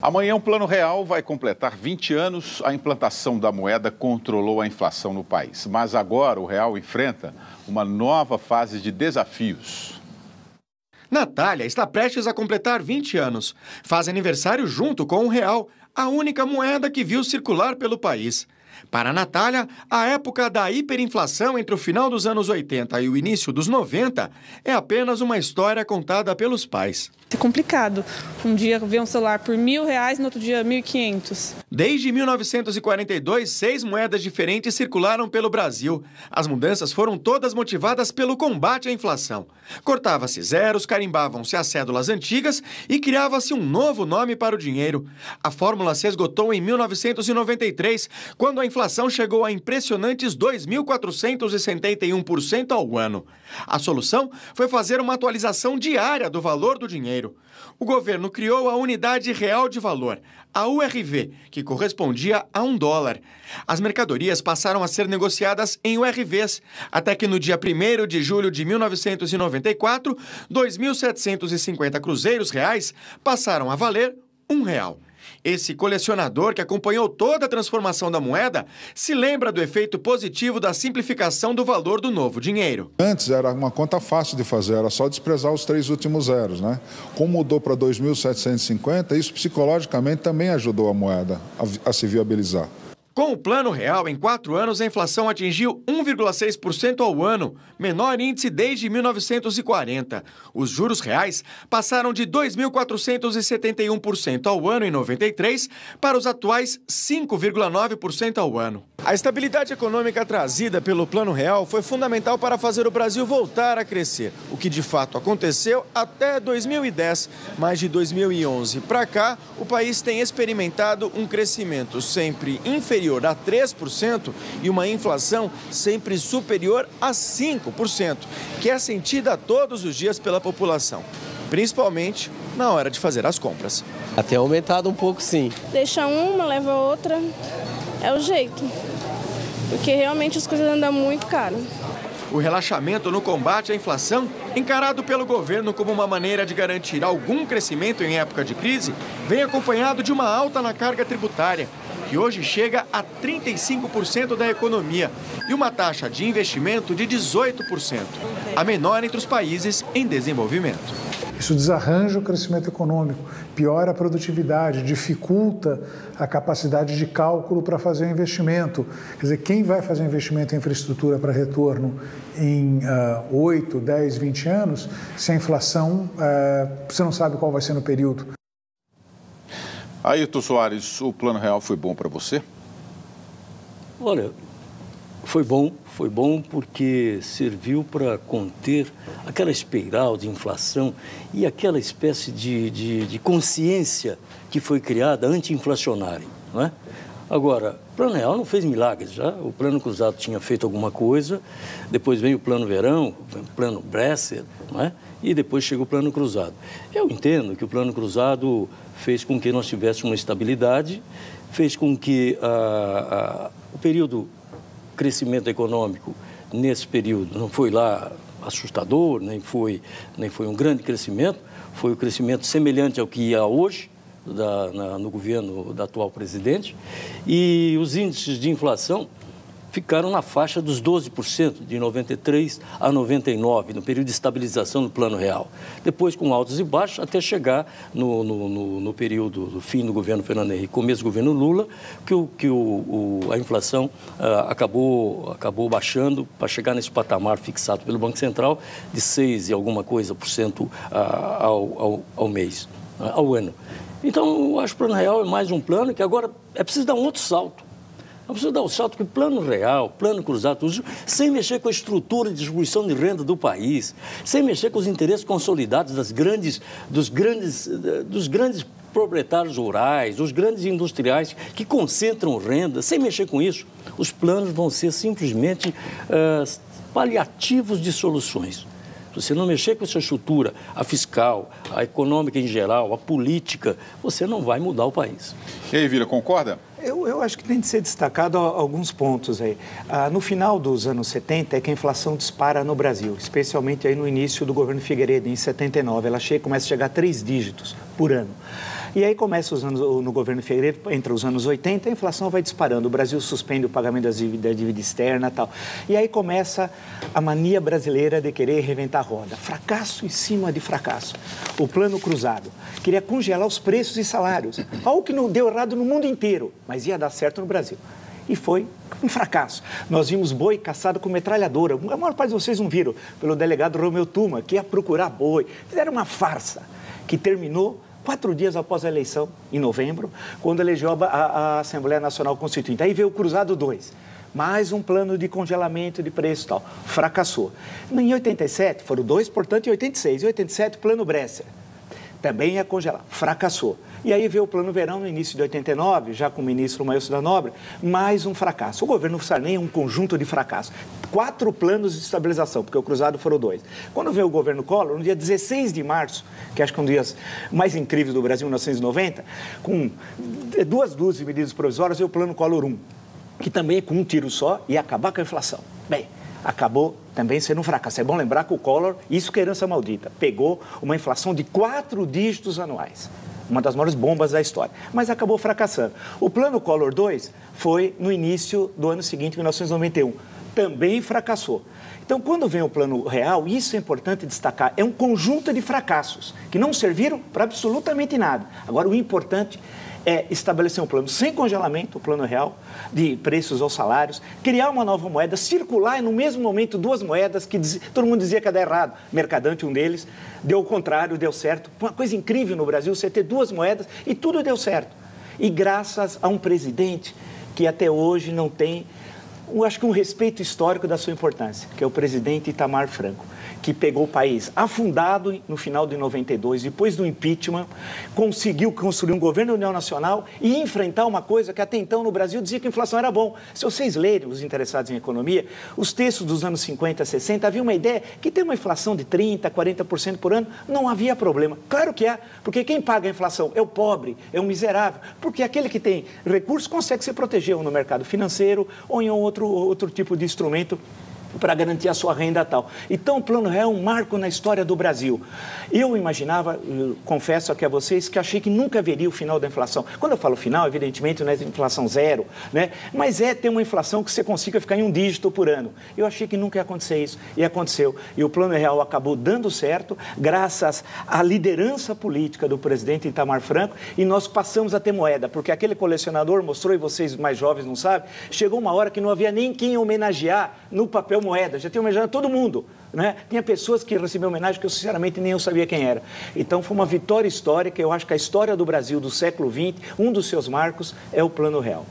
Amanhã o Plano Real vai completar 20 anos. A implantação da moeda controlou a inflação no país. Mas agora o real enfrenta uma nova fase de desafios. Natália está prestes a completar 20 anos. Faz aniversário junto com o real, a única moeda que viu circular pelo país. Para a Natália, a época da hiperinflação entre o final dos anos 80 e o início dos 90 é apenas uma história contada pelos pais. É complicado. Um dia ver um celular por R$1.000, no outro dia R$1.500. Desde 1942, 6 moedas diferentes circularam pelo Brasil. As mudanças foram todas motivadas pelo combate à inflação. Cortava-se zeros, carimbavam-se as cédulas antigas e criava-se um novo nome para o dinheiro. A fórmula se esgotou em 1993, quando a inflação chegou a impressionantes 2.471% ao ano. A solução foi fazer uma atualização diária do valor do dinheiro. O governo criou a Unidade Real de Valor, a URV, que correspondia a $1. As mercadorias passaram a ser negociadas em URVs, até que no dia 1º de julho de 1994, 2.750 cruzeiros reais passaram a valer R$1. Esse colecionador, que acompanhou toda a transformação da moeda, se lembra do efeito positivo da simplificação do valor do novo dinheiro. Antes era uma conta fácil de fazer, era só desprezar os 3 últimos zeros, né? Como mudou para 2.750, isso psicologicamente também ajudou a moeda a se viabilizar. Com o Plano Real, em 4 anos, a inflação atingiu 1,6% ao ano, menor índice desde 1940. Os juros reais passaram de 2.471% ao ano em 93 para os atuais 5,9% ao ano. A estabilidade econômica trazida pelo Plano Real foi fundamental para fazer o Brasil voltar a crescer, o que de fato aconteceu até 2010. Mas de 2011 para cá, o país tem experimentado um crescimento sempre inferior a 3% e uma inflação sempre superior a 5%, que é sentida todos os dias pela população, principalmente na hora de fazer as compras. Até aumentado um pouco, sim. Deixa uma, leva outra, é o jeito, porque realmente as coisas andam muito caro. O relaxamento no combate à inflação, encarado pelo governo como uma maneira de garantir algum crescimento em época de crise, vem acompanhado de uma alta na carga tributária, que hoje chega a 35% da economia, e uma taxa de investimento de 18%, a menor entre os países em desenvolvimento. Isso desarranja o crescimento econômico, piora a produtividade, dificulta a capacidade de cálculo para fazer o investimento. Quer dizer, quem vai fazer investimento em infraestrutura para retorno em 8, 10, 20 anos, se a inflação, você não sabe qual vai ser no período. Ayrton Soares, o Plano Real foi bom para você? Olha, foi bom porque serviu para conter aquela espiral de inflação e aquela espécie de consciência que foi criada anti-inflacionária, não é? Agora, o Plano Real não fez milagres, já. O Plano Cruzado tinha feito alguma coisa, depois veio o Plano Verão, o Plano Bresser, não é? E depois chega o Plano Cruzado. Eu entendo que o Plano Cruzado fez com que nós tivéssemos uma estabilidade, fez com que o período crescimento econômico nesse período não foi lá assustador, nem foi um grande crescimento, foi um crescimento semelhante ao que há hoje no governo da atual presidente, e os índices de inflação ficaram na faixa dos 12%, de 93 a 99, no período de estabilização do Plano Real. Depois, com altos e baixos, até chegar no período do fim do governo Fernando Henrique, começo do governo Lula, que a inflação acabou baixando para chegar nesse patamar fixado pelo Banco Central de 6 e alguma coisa por cento ao mês, ao ano. Então, eu acho que o Plano Real é mais um plano que agora é preciso dar um outro salto. É preciso dar o salto que o Plano Real, Plano Cruzado, sem mexer com a estrutura de distribuição de renda do país, sem mexer com os interesses consolidados dos grandes proprietários rurais, dos grandes industriais que concentram renda, sem mexer com isso, os planos vão ser simplesmente paliativos de soluções. Se você não mexer com essa estrutura, a fiscal, a econômica em geral, a política, você não vai mudar o país. E aí, Vira, concorda? Eu acho que tem de ser destacado alguns pontos aí. No final dos anos 70 é que a inflação dispara no Brasil, especialmente aí no início do governo Figueiredo, em 79. Ela começa a chegar a 3 dígitos por ano. E aí começa no governo Figueiredo, entre os anos 80, a inflação vai disparando. O Brasil suspende o pagamento da dívida externa e tal. E aí começa a mania brasileira de querer reventar a roda. Fracasso em cima de fracasso. O plano cruzado queria congelar os preços e salários. Algo que não deu errado no mundo inteiro, mas ia dar certo no Brasil. E foi um fracasso. Nós vimos boi caçado com metralhadora. A maior parte de vocês não viram, pelo delegado Romeu Tuma, que ia procurar boi. Fizeram uma farsa que terminou 4 dias após a eleição, em novembro, quando elegeu a Assembleia Nacional Constituinte. Aí veio o Cruzado 2. Mais um plano de congelamento de preço e tal. Fracassou. Em 87, foram 2, portanto, em 86. Em 87, plano Bresser. Também ia congelar. Fracassou. E aí veio o Plano Verão no início de 89, já com o ministro Mailson da Nóbrega, mais um fracasso. O governo Sarney é um conjunto de fracassos. 4 planos de estabilização, porque o cruzado foram 2. Quando veio o governo Collor, no dia 16 de março, que acho que é um dos dias mais incríveis do Brasil, 1990, com 2 dúzias de medidas provisórias, veio o Plano Collor 1, que também é com um tiro só e acabar com a inflação. Bem, acabou também sendo um fracasso. É bom lembrar que o Collor, isso que é herança maldita, pegou uma inflação de 4 dígitos anuais. Uma das maiores bombas da história, mas acabou fracassando. O plano Collor 2 foi no início do ano seguinte, 1991, também fracassou. Então, quando vem o plano real, isso é importante destacar, é um conjunto de fracassos que não serviram para absolutamente nada. Agora, o importante é estabelecer um plano sem congelamento, o plano real, de preços aos salários, criar uma nova moeda, circular no mesmo momento 2 moedas que todo mundo dizia que ia dar errado. Mercadante, um deles, deu o contrário, deu certo. Uma coisa incrível no Brasil, você ter 2 moedas e tudo deu certo. E graças a um presidente que até hoje não tem, acho que um respeito histórico da sua importância, que é o presidente Itamar Franco, que pegou o país afundado no final de 92, depois do impeachment, conseguiu construir um governo da União Nacional e enfrentar uma coisa que até então no Brasil dizia que a inflação era bom. Se vocês lerem, os interessados em economia, os textos dos anos 50, 60, havia uma ideia que ter uma inflação de 30%, 40% por ano não havia problema. Claro que há, porque quem paga a inflação é o pobre, é o miserável, porque aquele que tem recursos consegue se proteger ou no mercado financeiro ou em outro tipo de instrumento para garantir a sua renda tal. Então, o Plano Real é um marco na história do Brasil. Eu imaginava, confesso aqui a vocês, que achei que nunca haveria o final da inflação. Quando eu falo final, evidentemente não é inflação zero, né? Mas é ter uma inflação que você consiga ficar em 1 dígito por ano. Eu achei que nunca ia acontecer isso, e aconteceu. E o Plano Real acabou dando certo, graças à liderança política do presidente Itamar Franco, e nós passamos a ter moeda, porque aquele colecionador mostrou, e vocês mais jovens não sabem, chegou uma hora que não havia nem quem homenagear no papel moeda, já tinha homenageado todo mundo, né? Tinha pessoas que recebiam homenagem que eu sinceramente nem eu sabia quem era. Então foi uma vitória histórica. Eu acho que a história do Brasil do século XX, um dos seus marcos é o Plano Real.